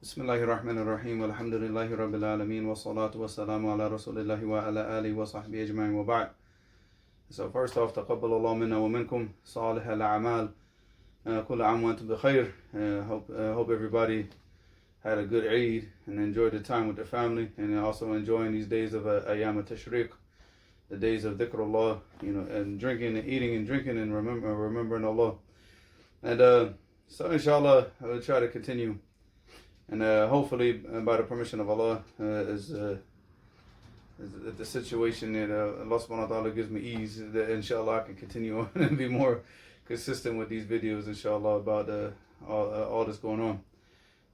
Bismillahir Rahmanir Rahim. Alhamdulillah Rabbil Alameen. Wa salatu wa salamu ala Rasulillahi wa ala alihi wa sahbihi ajma'in wa ba'd. So first off, taqabbal Allah minna wa minkum. Salih al-a'mal. Kull aam wa antum bi khair. Hope everybody had a good Eid and enjoyed the time with their family, and also enjoying these days of Ayyam al-Tashriq, the days of dhikrullah, and drinking and eating and drinking and remembering Allah. And so inshallah, I will try to continue. And hopefully, by the permission of Allah, is the situation that Allah subhanahu wa ta'ala gives me ease, that inshallah I can continue on and be more consistent with these videos, inshallah, about all that's going on.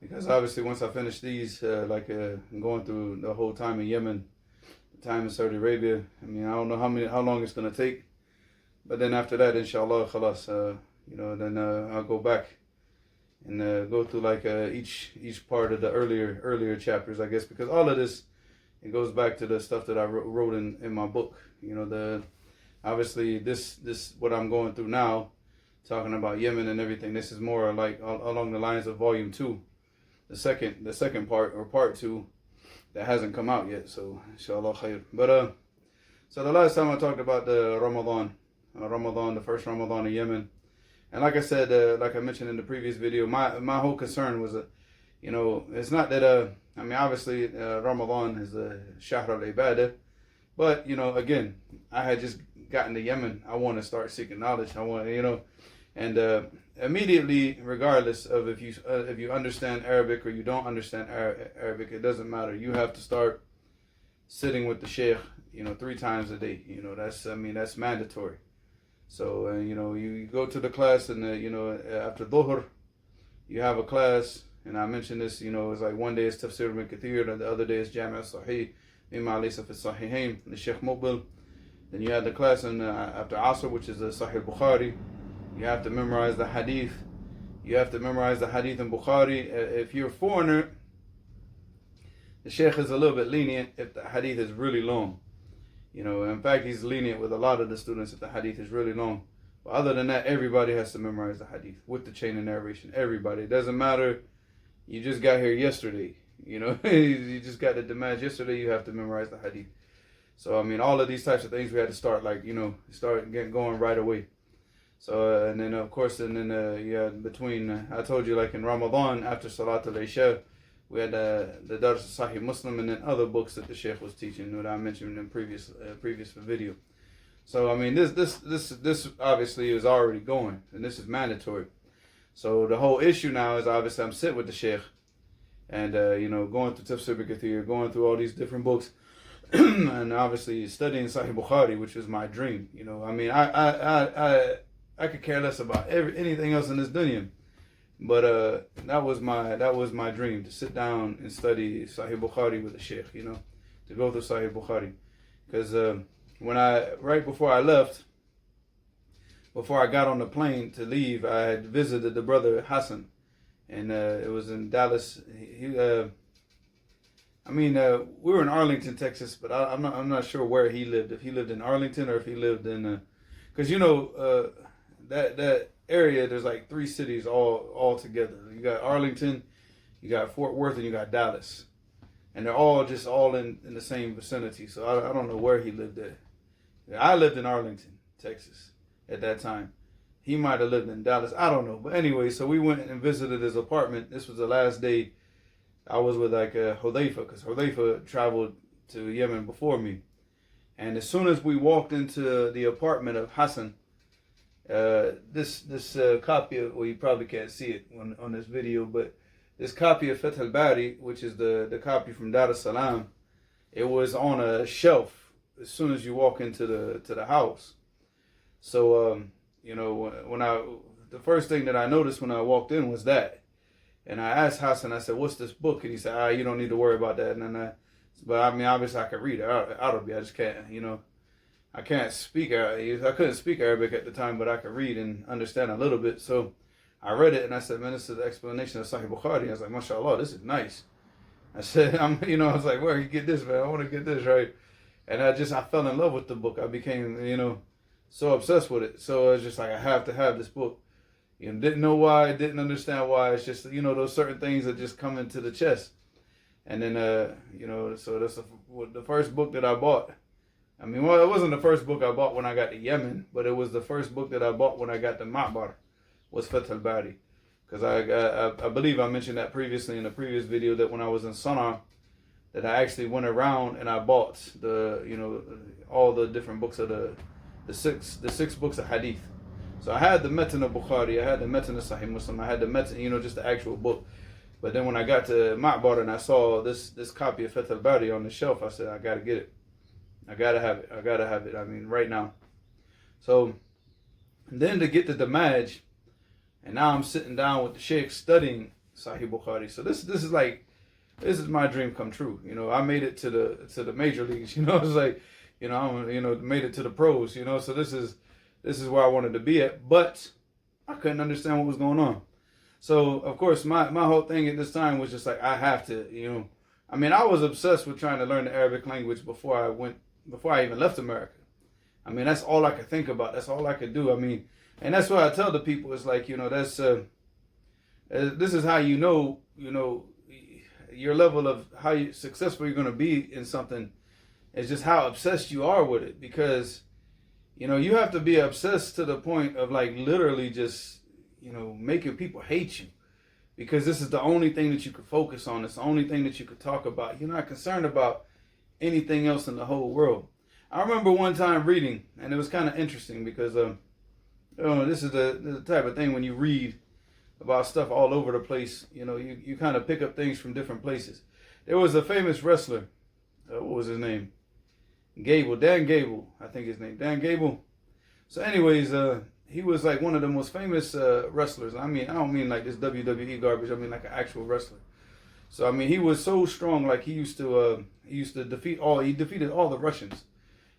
Because obviously once I finish these, going through the whole time in Yemen, the time in Saudi Arabia, I mean, I don't know how long it's going to take. But then after that, inshallah, khalas, then I'll go back and go through each part of the earlier chapters, I guess, because all of this, it goes back to the stuff that I wrote in my book. Obviously this what I'm going through now, talking about Yemen and everything. This is more like along the lines of volume 2, the second part, or part 2, that hasn't come out yet. So inshallah khair. But so the last time I talked about the Ramadan, the first Ramadan in Yemen. And like I said, like I mentioned in the previous video, my whole concern was, it's not that, obviously Ramadan is a Shahr al-Ibadah, but, again, I had just gotten to Yemen. I want to start seeking knowledge. I want, and immediately, regardless of if you understand Arabic or you don't understand Arabic, it doesn't matter. You have to start sitting with the Sheikh, 3 times a day. That's mandatory. So, you go to the class, and, after Dhuhr, you have a class, and I mentioned this, it's like one day is Tafsir ibn Kathir, and the other day is Jami' al-Sahih, Mimma laysa fi Sahihain, the Sheikh Muqbil. Then you have the class after Asr, which is the Sahih Bukhari. You have to memorize the hadith. You have to memorize the hadith in Bukhari. If you're a foreigner, the Sheikh is a little bit lenient if the hadith is really long. In fact, he's lenient with a lot of the students if the hadith is really long. But other than that, everybody has to memorize the hadith with the chain of narration. Everybody. It doesn't matter. You just got here yesterday. You just got the Damaj yesterday. You have to memorize the hadith. So, all of these types of things we had to start, start getting going right away. So, and then, of course, between, I told you, like in Ramadan, after Salat al-Isha, we had the Dars Sahih Muslim, and then other books that the Sheikh was teaching that I mentioned in previous video. So this obviously is already going, and this is mandatory. So the whole issue now is obviously I'm sitting with the Sheikh, and going through Tafsir ibn Kathir, going through all these different books, and obviously studying Sahih Bukhari, which is my dream. I could care less about anything else in this dunya. But that was my dream, to sit down and study Sahih Bukhari with the Sheikh, to go through Sahih Bukhari. Because right before I left, before I got on the plane to leave, I had visited the brother Hassan, and it was in Dallas. We were in Arlington, Texas, but I'm not sure where he lived. If he lived in Arlington or if he lived in, because that area, there's like 3 cities all together. You got Arlington, you got Fort Worth, and you got Dallas, and they're all in the same vicinity. So I don't know where he lived at. I lived in Arlington, Texas at that time. He might have lived in Dallas, I don't know. But anyway, so we went and visited his apartment. This was the last day I was with Hudayfa, because Hudayfa traveled to Yemen before me. And as soon as we walked into the apartment of Hassan, this copy of, well, you probably can't see it on this video, but this copy of Fath al-Bari, which is the copy from Dar es Salaam, it was on a shelf as soon as you walk into the house. So the first thing that I noticed when I walked in was that, and I asked Hassan, I said, "What's this book?" And he said, "You don't need to worry about that." But obviously I could read Arabic. I just can't, I can't speak Arabic. I couldn't speak Arabic at the time, but I could read and understand a little bit. So I read it, and I said, "Man, this is the explanation of Sahih Bukhari." I was like, "MashaAllah, this is nice." I said, I was like, "Where you get this, man? I want to get this, right?" And I fell in love with the book. I became, so obsessed with it. So I was just like, I have to have this book. You know, didn't know why, didn't understand why. It's just, you know, those certain things that just come into the chest. And then, you know, so that's the first book that I bought. I mean, well, it wasn't the first book I bought when I got to Yemen, but it was the first book that I bought when I got to Ma'bar, was Fath al-Bari. Because I believe I mentioned that previously in the previous video, that when I was in Sana'a, that I actually went around and I bought the, you know, all the different books of the six books of Hadith. So I had the Matan of Bukhari, I had the Matan of Sahih Muslim, I had the Matan, you know, just the actual book. But then when I got to Ma'bar and I saw this copy of Fath al-Bari on the shelf, I said, I gotta get it. I gotta have it. I gotta have it. I mean, right now. So, and then to get the Damaj, and now I'm sitting down with the Sheikh studying Sahih Bukhari. So this is my dream come true. You know, I made it to the major leagues. You know, it's like, you know, made it to the pros. You know, so this is where I wanted to be at, but I couldn't understand what was going on. So of course, my whole thing at this time was just like, I have to, you know, I mean, I was obsessed with trying to learn the Arabic language before I even left America. I mean, that's all I could think about. That's all I could do. I mean, and that's why I tell the people, it's like, you know, that's this is how you know your level of how successful you're going to be in something is just how obsessed you are with it. Because, you know, you have to be obsessed to the point of like literally just, you know, making people hate you. Because this is the only thing that you could focus on. It's the only thing that you could talk about. You're not concerned about anything else in the whole world. I remember one time reading, and it was kind of interesting because this is the type of thing when you read about stuff all over the place, you know, you kind of pick up things from different places. There was a famous wrestler, what was his name? Dan Gable, I think his name, Dan Gable. So anyways, he was like one of the most famous wrestlers. I mean, I don't mean like this WWE garbage, I mean like an actual wrestler. So I mean, he was so strong. Like he used to defeated all the Russians,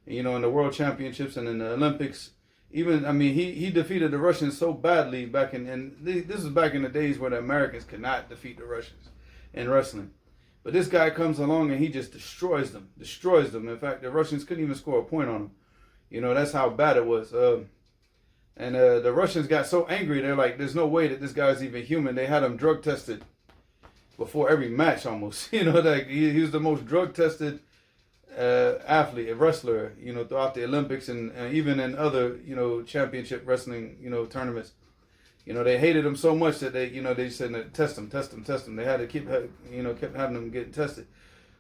you know, in the World Championships and in the Olympics. Even, I mean, he defeated the Russians so badly back and this is back in the days where the Americans could not defeat the Russians in wrestling. But this guy comes along and he just destroys them. In fact, the Russians couldn't even score a point on him. You know, that's how bad it was. And the Russians got so angry, they're like, there's no way that this guy's even human. They had him drug tested before every match almost. You know, like he was the most drug tested athlete, a wrestler, you know, throughout the Olympics and even in other, you know, championship wrestling, you know, tournaments. You know, they hated him so much that they said, test him. They had to kept having him getting tested.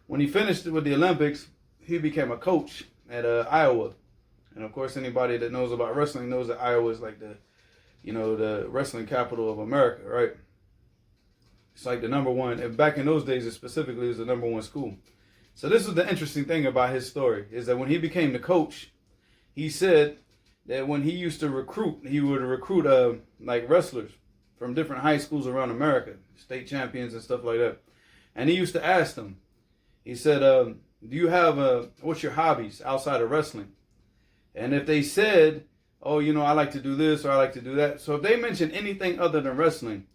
When he finished with the Olympics, he became a coach at Iowa. And of course, anybody that knows about wrestling knows that Iowa is like the wrestling capital of America, right? It's like the number one, and back in those days, it specifically was the number one school. So this is the interesting thing about his story, is that when he became the coach, he said that when he used to recruit, he would recruit like wrestlers from different high schools around America, state champions and stuff like that. And he used to ask them, he said, do you have, what's your hobbies outside of wrestling? And if they said, oh, you know, I like to do this or I like to do that. So if they mentioned anything other than wrestling,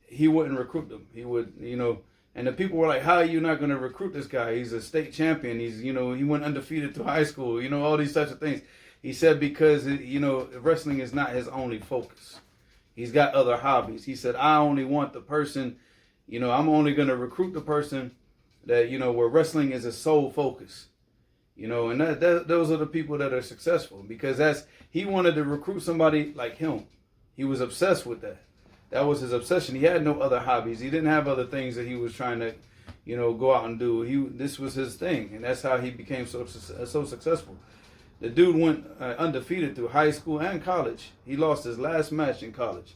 he wouldn't recruit them. He would, you know, and the people were like, how are you not going to recruit this guy? He's a state champion. He's, you know, he went undefeated through high school, you know, all these types of things. He said because, you know, wrestling is not his only focus. He's got other hobbies. He said, I only want the person, you know, I'm only going to recruit the person that, you know, where wrestling is his sole focus. You know, and those are the people that are successful, because he wanted to recruit somebody like him. He was obsessed with that. That was his obsession. He had no other hobbies. He didn't have other things that he was trying to, you know, go out and do. This was his thing, and that's how he became so successful. The dude went undefeated through high school and college. He lost his last match in college.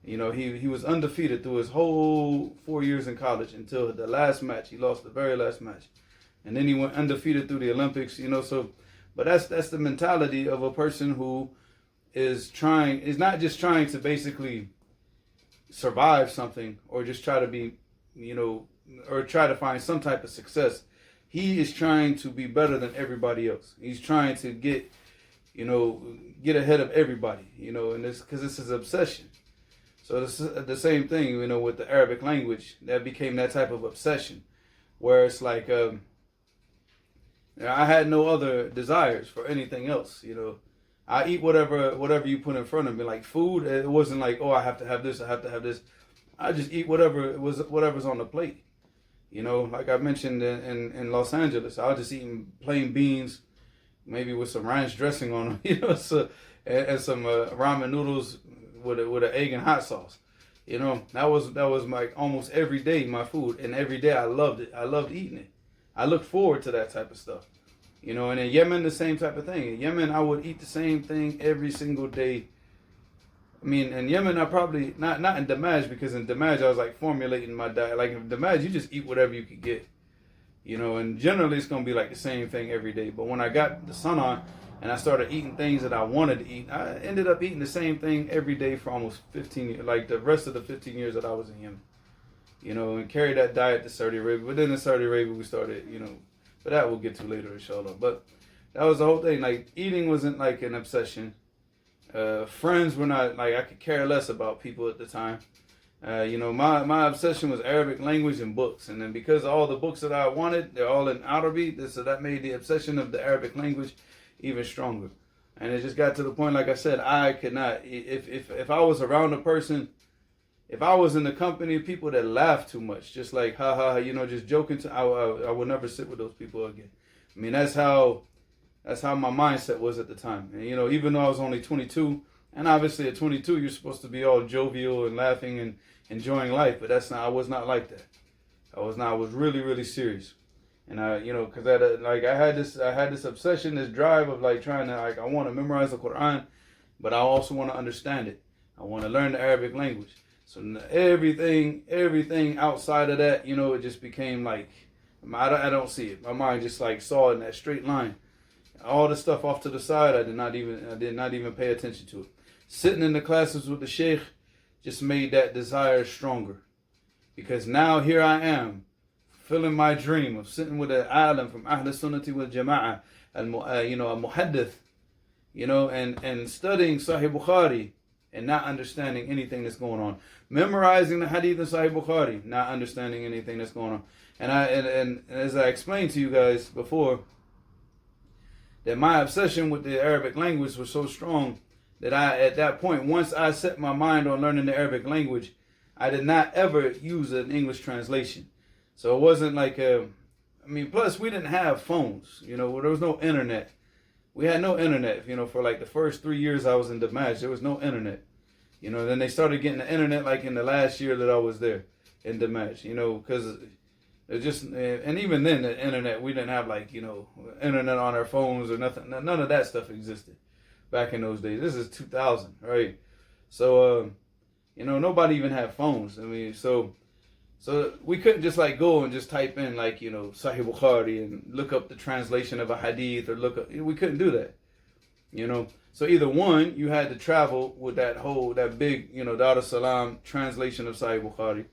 You know, he was undefeated through his whole 4 years in college until the last match. He lost the very last match. And then he went undefeated through the Olympics, you know, so, but that's the mentality of a person who is not just trying to basically survive something or just try to be, you know, or try to find some type of success. He is trying to be better than everybody else. He's trying to get ahead of everybody, you know, and because it's his obsession. So it's the same thing, you know, with the Arabic language. That became that type of obsession, where it's like, I had no other desires for anything else, you know. I eat whatever you put in front of me. Like food, it wasn't like, oh, I have to have this, I have to have this. I just eat whatever's on the plate. You know, like I mentioned in Los Angeles, I was just eating plain beans, maybe with some ranch dressing on them, you know, so and some ramen noodles with an egg and hot sauce. You know, that was like almost every day my food, and every day I loved it. I loved eating it. I looked forward to that type of stuff. You know, and in Yemen, the same type of thing. In Yemen, I would eat the same thing every single day. I mean, in Yemen, I probably, not in Damaj, because in Damaj, I was like formulating my diet. Like in Damaj, you just eat whatever you could get. You know, and generally it's going to be like the same thing every day. But when I got the sun on and I started eating things that I wanted to eat, I ended up eating the same thing every day for almost 15 years, like the rest of the 15 years that I was in Yemen. You know, and carried that diet to Saudi Arabia. But then in Saudi Arabia, we started, you know, but that we'll get to later, inshallah. But that was the whole thing. Like, eating wasn't like an obsession. Friends were not, like, I could care less about people at the time. You know, my obsession was Arabic language and books. And then because all the books that I wanted, they're all in Arabic, so that made the obsession of the Arabic language even stronger. And it just got to the point, like I said, I could not, if I was around a person, if I was in the company of people that laugh too much, just like, ha ha, you know, just joking, I would never sit with those people again. I mean, that's how my mindset was at the time. And, you know, even though I was only 22, and obviously at 22, you're supposed to be all jovial and laughing and enjoying life, but I was not like that. I was really, really serious. And you know, because I had this obsession, this drive of like trying to, like, I want to memorize the Quran, but I also want to understand it. I want to learn the Arabic language. So everything outside of that, you know, it just became like, I don't see it. My mind just like saw it in that straight line. All the stuff off to the side, I did not even pay attention to it. Sitting in the classes with the sheikh just made that desire stronger. Because now here I am, fulfilling my dream of sitting with an alim from Ahl Sunnati wal Jama'ah, you know, a muhaddith, you know, and studying Sahih Bukhari, and not understanding anything that's going on. Memorizing the hadith of Sahih Bukhari, not understanding anything that's going on. And as I explained to you guys before, that my obsession with the Arabic language was so strong that at that point, once I set my mind on learning the Arabic language, I did not ever use an English translation. So it wasn't like plus we didn't have phones, you know, there was no internet. We had no internet, you know, for like the first 3 years I was in Damascus, there was no internet. You know, then they started getting the internet like in the last year that I was there in Damascus, you know, because it just, and even then the internet, we didn't have like, you know, internet on our phones or nothing. None of that stuff existed back in those days. This is 2000, right? So, you know, nobody even had phones. I mean, so we couldn't just like go and just type in like, you know, Sahih Bukhari and look up the translation of a hadith or we couldn't do that, you know. So either one, you had to travel with that big, you know, Dar es Salaam translation of Sahih Bukhari,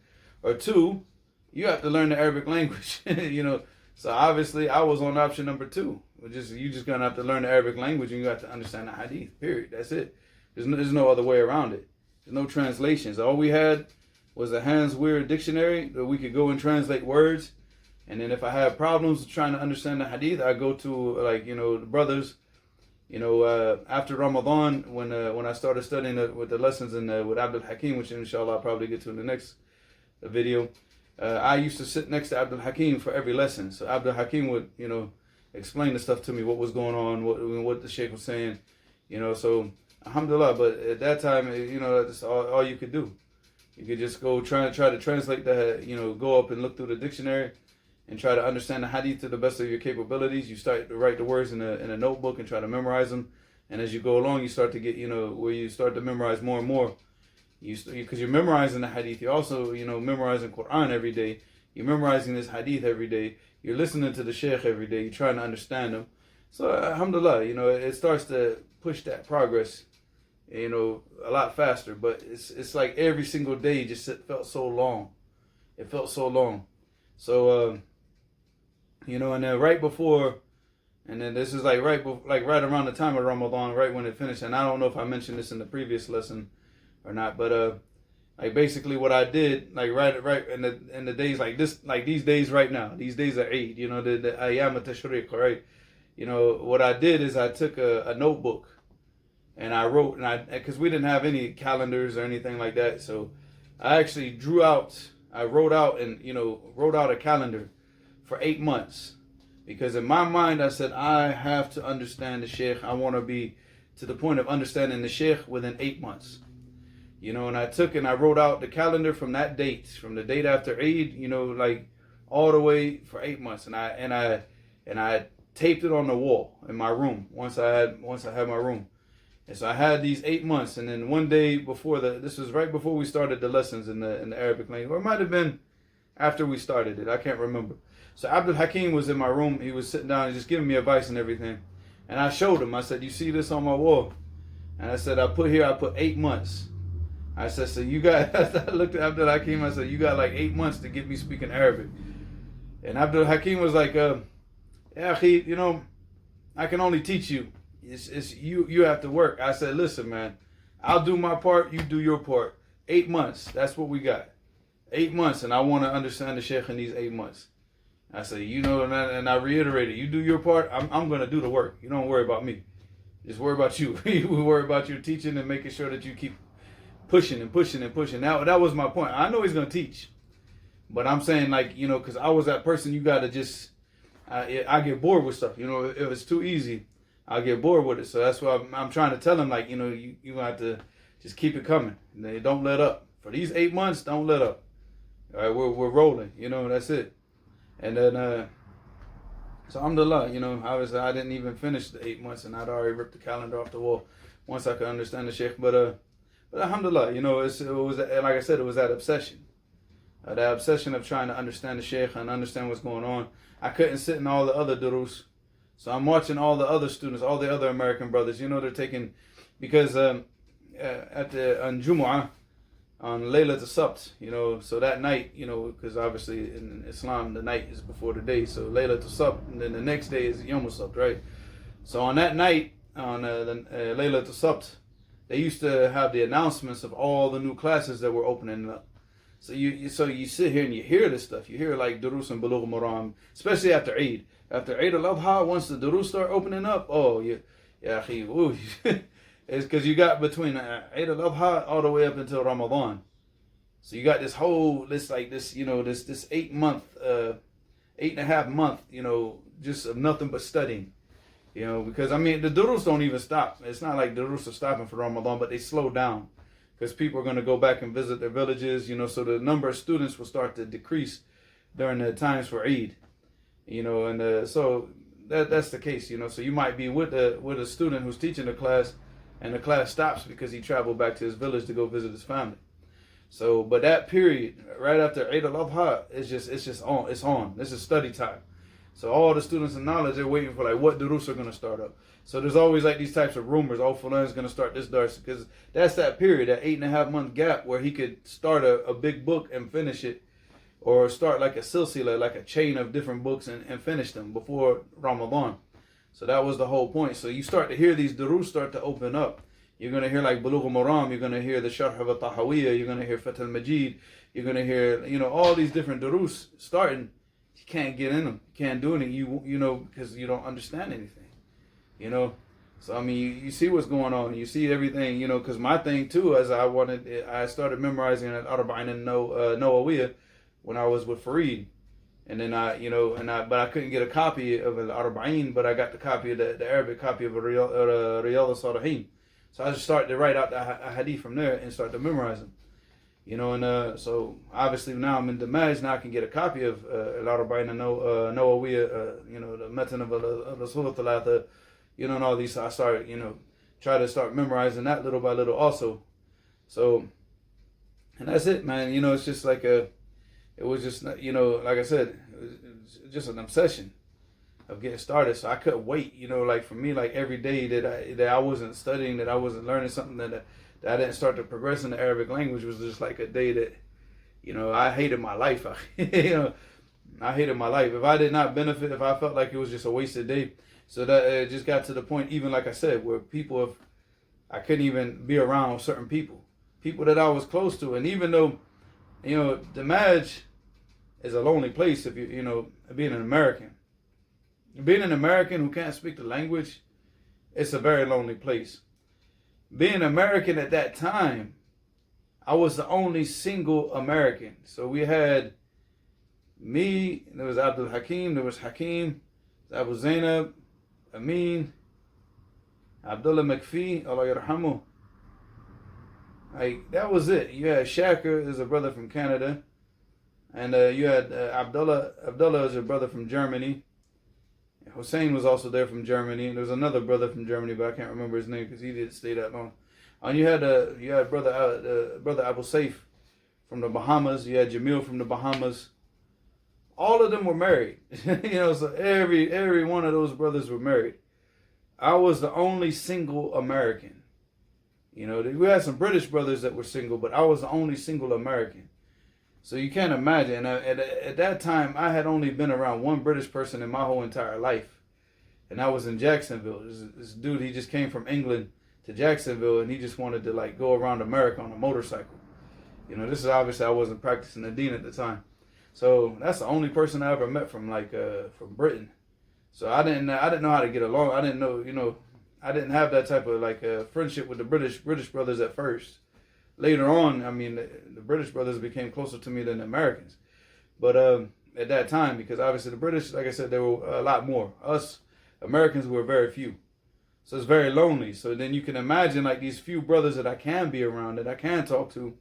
or two, you have to learn the Arabic language, you know. So obviously I was on option number two. You just gonna have to learn the Arabic language and you have to understand the hadith, period. That's it. There's no other way around it. There's no translations. All we had was a Hans Weir dictionary that we could go and translate words. And then if I had problems trying to understand the hadith, I go to, like, you know, the brothers, you know, after Ramadan, when I started studying with the lessons with Abdul Hakim, which inshallah I'll probably get to in the next video, I used to sit next to Abdul Hakim for every lesson. So Abdul Hakim would, you know, explain the stuff to me, what was going on, what the sheikh was saying, you know. So Alhamdulillah, but at that time, you know, that's all you could do. You could just go try to translate the, you know, go up and look through the dictionary and try to understand the hadith to the best of your capabilities. You start to write the words in a notebook and try to memorize them. And as you go along, you start to get, you know, where you start to memorize more and more. Because you're memorizing the hadith. You're also, you know, memorizing Quran every day. You're memorizing this hadith every day. You're listening to the sheikh every day. You're trying to understand them. So alhamdulillah, you know, it starts to push that progress, you know, a lot faster. But it's like every single day just felt so long. It felt so long. So, you know, and then right before, and then this is like right around the time of Ramadan, right when it finished. And I don't know if I mentioned this in the previous lesson or not, but like basically what I did, like right in the days like this, like these days right now, these days are Eid, you know, the Ayyam al-Tashriq, right? You know, what I did is I took a notebook, and I wrote, because we didn't have any calendars or anything like that, so I actually wrote out a calendar for 8 months. Because in my mind, I said, I have to understand the Sheikh. I want to be to the point of understanding the Sheikh within 8 months. And I wrote out the calendar from that date, from the date after Eid, like all the way for 8 months. And I taped it on the wall in my room once I had my room. And so I had these 8 months. And then one day this was right before we started the lessons in the Arabic language, or it might have been after we started it. I can't remember. So Abdul Hakim was in my room. He was sitting down and just giving me advice and everything. And I showed him. I said, you see this on my wall? And I said, I put 8 months. I said, so you got, I looked at Abdul Hakim. I said, you got like 8 months to get me speaking Arabic. And Abdul Hakim was like, yeah, I can only teach you. It's you have to work. I said, listen, man, I'll do my part. You do your part. 8 months. That's what we got. 8 months. And I want to understand the Sheikh in these 8 months. I said, and I reiterated, you do your part, I'm going to do the work. You don't worry about me. Just worry about you. You worry about your teaching and making sure that you keep pushing and pushing and pushing. Now, that was my point. I know he's going to teach. But I'm saying, like, because I was that person, you got to just, I get bored with stuff. If it's too easy, I'll get bored with it. So that's why I'm trying to tell him, like, you have to just keep it coming. Don't let up. For these 8 months, don't let up. All right, we're rolling. That's it. And then, so Alhamdulillah, obviously I didn't even finish the 8 months and I'd already ripped the calendar off the wall once I could understand the Sheikh. But Alhamdulillah, it was, like I said, it was that obsession. That obsession of trying to understand the Sheikh and understand what's going on. I couldn't sit in all the other durus. So I'm watching all the other students, all the other American brothers, they're taking, because on Jumu'ah, on Laylat al-Sabt, so that night, because obviously in Islam the night is before the day, so Laylat al-Sabt, and then the next day is Yom al-Sabt, right? So on that night, on Laylat al-Sabt, they used to have the announcements of all the new classes that were opening up. So you sit here and you hear this stuff. You hear like Durus and Bulugh al-Maram, especially after Eid. After Eid al-Adha, once the Durus start opening up, it's because you got between Eid al-Adha all the way up until Ramadan. So you got this 8 month, 8.5 month, just of nothing but studying. Because the durus don't even stop. It's not like durus are stopping for Ramadan, but they slow down. Because people are going to go back and visit their villages, so the number of students will start to decrease during the times for Eid. So that's the case, So you might be with a student who's teaching the class, and the class stops because he traveled back to his village to go visit his family. So, but that period right after Eid al-Adha it's on. This is study time. So all the students in knowledge, they're waiting for like what durus are going to start up. So there's always like these types of rumors. Oh, Fulan is going to start this dars, because that's that period, that 8.5 month gap where he could start a big book and finish it, or start like a silsila, like a chain of different books and finish them before Ramadan. So that was the whole point. So you start to hear these durus start to open up. You're going to hear like Bulugh al-Maram, you're going to hear the Sharh of al-Tahawiyya, you're going to hear Fath al-Majid, you're going to hear, all these different durus starting. You can't get in them. You can't do anything, because you don't understand anything, So, you see what's going on. You see everything, because my thing too, I started memorizing at Arba'in and Nawawiyya when I was with Fareed. And then but I couldn't get a copy of Al-Arba'in, but I got the copy of the Arabic copy of Riyadh al-Salihin. So I just started to write out the hadith from there and start to memorize them. So obviously now I'm in Damaj, now I can get a copy of Al-Arba'in and Nawawiyya, the Matan of Rasul al-Thalatha, and all these. So I started, try to start memorizing that little by little also. So, and that's it, man. It's just like it was just, like I said, it was just an obsession of getting started. So I couldn't wait, like for me, like every day that I wasn't studying, that I wasn't learning something, that I didn't start to progress in the Arabic language, was just like a day that, I hated my life. I hated my life. If I did not benefit, if I felt like it was just a wasted day. So that it just got to the point, even like I said, where I couldn't even be around certain people that I was close to. And even though, Damaj is a lonely place, if being an American. Being an American who can't speak the language, it's a very lonely place. being American at that time, I was the only single American. So we had me, there was Abdul Hakim, there was Hakim, Abu Zainab, Amin, Abdullah McPhee, Allah yarhamu. Like, that was it. You had Shaker, is a brother from Canada. And you had Abdullah. Abdullah is a brother from Germany. Hussein was also there from Germany. And there was another brother from Germany, but I can't remember his name because he didn't stay that long. And you had brother Abu Saif from the Bahamas. You had Jamil from the Bahamas. All of them were married. So every one of those brothers were married. I was the only single American. We had some British brothers that were single, but I was the only single American. So you can't imagine. At that time, I had only been around one British person in my whole entire life. And that was in Jacksonville. This dude, he just came from England to Jacksonville, and he just wanted to go around America on a motorcycle. This is obviously, I wasn't practicing the deen at the time. So that's the only person I ever met from from Britain. So I didn't know how to get along. I didn't know, I didn't have that type of friendship with the British brothers at first. Later on, the British brothers became closer to me than the Americans. But at that time, because obviously the British, like I said, there were a lot more. Us Americans were very few. So it's very lonely. So then you can imagine these few brothers that I can be around, that I can talk to.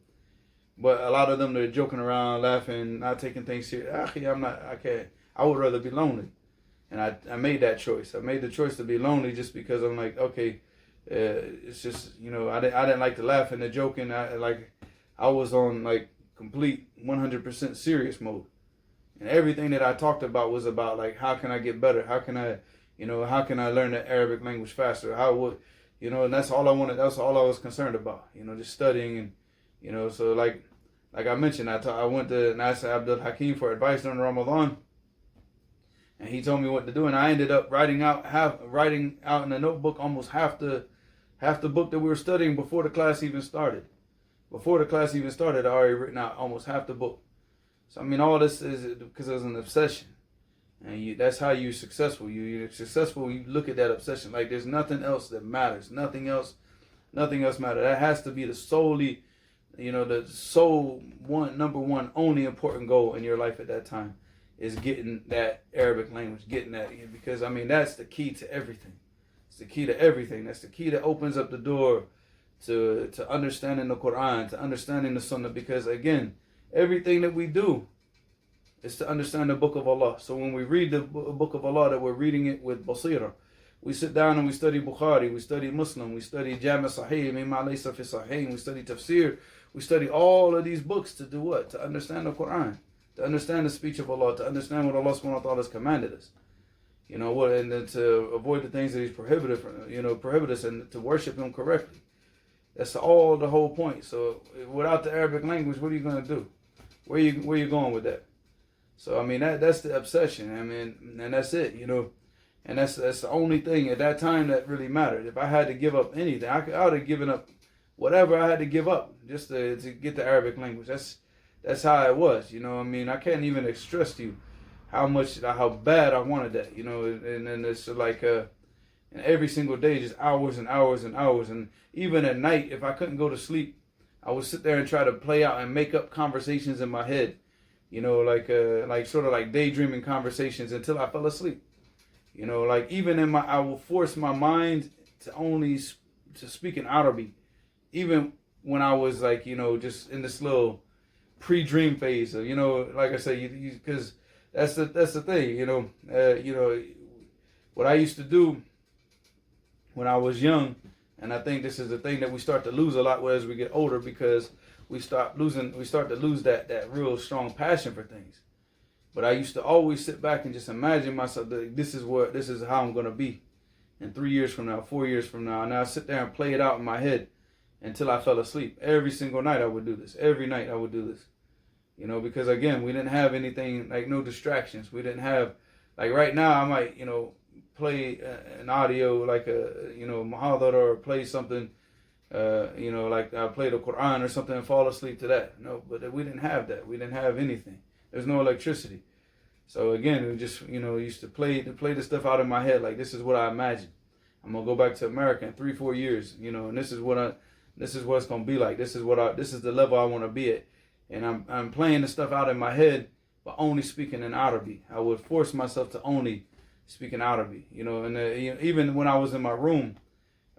But a lot of them, they're joking around, laughing, not taking things serious. Actually, I can't. I would rather be lonely. And I made that choice. I made the choice to be lonely just because I'm like, okay, it's just, I didn't like to laugh and the joking. I was on complete 100% serious mode. And everything that I talked about was about how can I get better? How can I learn the Arabic language faster? And that's all I wanted. That's all I was concerned about. Just studying and, so like I mentioned, I went to Nasser Abdul Hakim for advice during Ramadan. And he told me what to do, and I ended up writing out in a notebook almost half the book that we were studying before the class even started. Before the class even started, I already written out almost half the book. So all this is because it was an obsession, and that's how you're successful. You're successful. You look at that obsession like there's nothing else that matters. Nothing else matters. That has to be the number one only important goal in your life at that time. Is getting that Arabic language, getting that, because that's the key to everything. It's the key to everything. That's the key that opens up the door to understanding the Quran, to understanding the Sunnah, because again, everything that we do is to understand the Book of Allah. So when we read the Book of Allah, that we're reading it with basira. We sit down and we study Bukhari, we study Muslim, we study Jami' Sahih, Mimma Laysa fi Sahih, we study Tafsir, we study all of these books to do what? To understand the Quran. To understand the speech of Allah, to understand what Allah subhanahu wa ta'ala has commanded us. And then to avoid the things that He's prohibited us, and to worship Him correctly. That's all the whole point. So without the Arabic language, what are you going to do? Where you going with that? So that's the obsession. And that's it. And that's the only thing at that time that really mattered. If I had to give up anything, I would have given up whatever I had to give up just to get the Arabic language. That's how it was, I can't even express to you how bad I wanted that, and then it's and every single day, just hours and hours and hours. And even at night, if I couldn't go to sleep, I would sit there and try to play out and make up conversations in my head, sort of like daydreaming conversations until I fell asleep. Even I will force my mind to speak in Arabic, even when I was just in this little pre-dream phase. So, like I say, because that's the thing. What I used to do when I was young, and I think this is the thing that we start to lose a lot as we get older, because we start to lose that real strong passion for things. But I used to always sit back and just imagine myself that this is how I'm going to be in 3 years from now, 4 years from now. And I sit there and play it out in my head until I fell asleep. Every single night I would do this. Every night I would do this. Because again, we didn't have anything, no distractions. We didn't have, right now I might, play an audio, muhadara, or play something, I play the Quran or something and fall asleep to that. No, but we didn't have that. We didn't have anything. There's no electricity. So again, we just, used to play the stuff out in my head. This is what I imagine. I'm gonna go back to America in 3-4 years, you know, and this is what it's gonna be like. This is the level I want to be at, and I'm playing the stuff out in my head, but only speaking in Arabic. I would force myself to only speak in Arabic, you know, and even when I was in my room,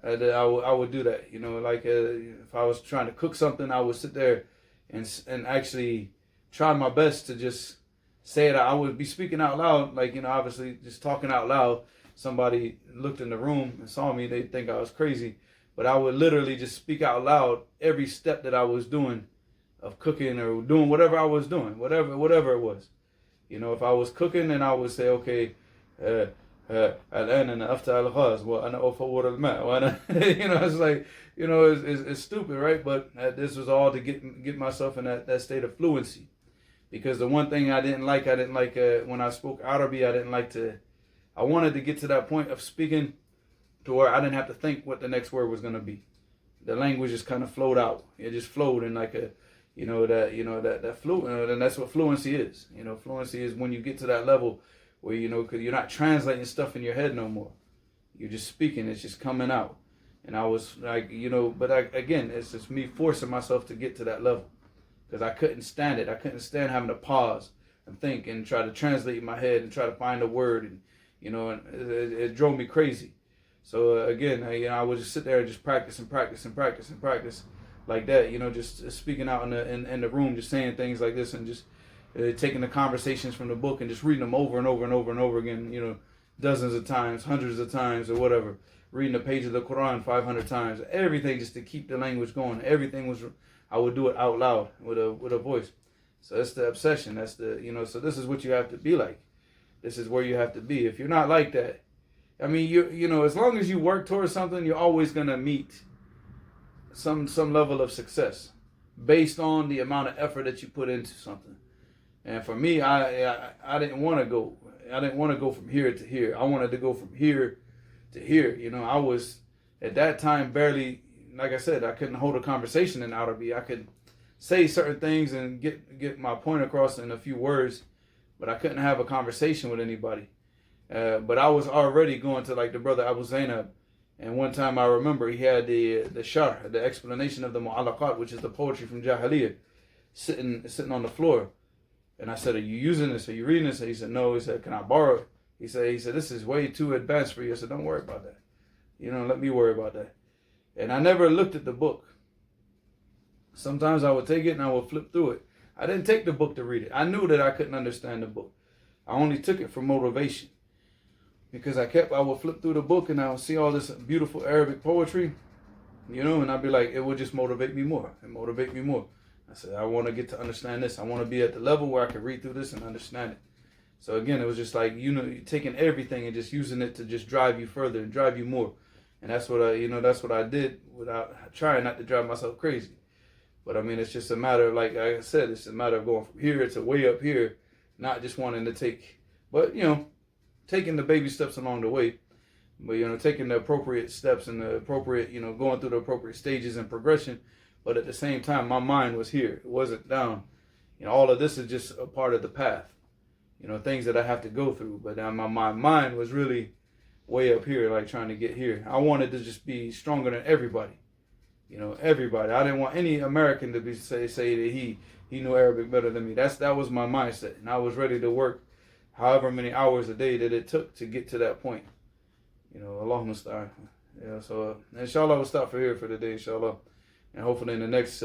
I would do that, you know, like if I was trying to cook something, I would sit there and actually try my best to just say it. I would be speaking out loud, like, you know, obviously just talking out loud. Somebody looked in the room and saw me, they'd think I was crazy. But I would literally just speak out loud every step that I was doing of cooking or doing whatever I was doing, whatever it was. You know, if I was cooking, then I would say, okay, الآن أنا أفتح الغاز وأنا أفور الماء وأنا, you know, it's like, you know, it's stupid, right? But this was all to get myself in that state of fluency. Because the one thing I didn't like when I spoke Arabic, I wanted to get to that point of speaking to where I didn't have to think what the next word was going to be. The language just kind of flowed out. It just flowed in like a, that fluent, and that's what fluency is. You know, fluency is when you get to that level where, you know, because you're not translating stuff in your head no more. You're just speaking. It's just coming out. And I was like, you know, but again, it's just me forcing myself to get to that level because I couldn't stand it. I couldn't stand having to pause and think and try to translate in my head and try to find a word, and, you know, and it drove me crazy. So again, I would just sit there and just practice like that, you know, just speaking out in the room, just saying things like this, and just taking the conversations from the book and just reading them over and over again, you know, dozens of times, hundreds of times, or whatever. Reading a page of the Quran 500 times, everything just to keep the language going. Everything was, I would do it out loud with a voice. So that's the obsession. That's the, you know, so this is what you have to be like. This is where you have to be. If you're not like that, I mean, you know, as long as you work towards something, you're always going to meet some level of success based on the amount of effort that you put into something. And for me, I didn't want to go. I didn't want to go from here to here. I wanted to go from here to here. You know, I was at that time barely, like I said, I couldn't hold a conversation in Arabic. I could say certain things and get my point across in a few words, but I couldn't have a conversation with anybody. But I was already going to, like, the brother Abu Zainab, and one time I remember he had the sharh, the explanation of the mu'allaqat, which is the poetry from Jahiliyyah, sitting on the floor. And I said, are you using this? Are you reading this? And he said, no. He said, can I borrow it? He said, this is way too advanced for you. I said, don't worry about that. You know, let me worry about that. And I never looked at the book. Sometimes I would take it and I would flip through it. I didn't take the book to read it. I knew that I couldn't understand the book. I only took it for motivation. Because I would flip through the book and I would see all this beautiful Arabic poetry, you know, and I'd be like, it would just motivate me more and motivate me more. I said, I want to get to understand this. I want to be at the level where I can read through this and understand it. So again, it was just like, you know, you're taking everything and just using it to just drive you further and drive you more. And that's what I did without trying not to drive myself crazy. But I mean, it's just a matter of, like I said, it's a matter of going from here to way up here, not just wanting to take, but, you know, taking the baby steps along the way, but, you know, taking the appropriate steps and the appropriate, you know, going through the appropriate stages and progression. But at the same time, my mind was here. It wasn't down. You know, all of this is just a part of the path, you know, things that I have to go through. But my mind was really way up here, like trying to get here. I wanted to just be stronger than everybody, you know, everybody. I didn't want any American to say that he knew Arabic better than me. That was my mindset. And I was ready to work however many hours a day that it took to get to that point. You know, Allahumma sta'an. Yeah, so inshallah we'll stop for here for today, inshallah. And hopefully in the next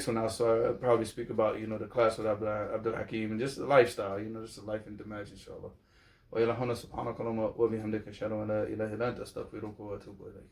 one I'll probably speak about, you know, the class with Abdul Hakim and just the lifestyle, you know, just the life in Damascus, inshallah. Wa ila huna subhanaka wa bihamdika ashhadu an la ilaha illa anta astaghfiruka wa atubu ilayk.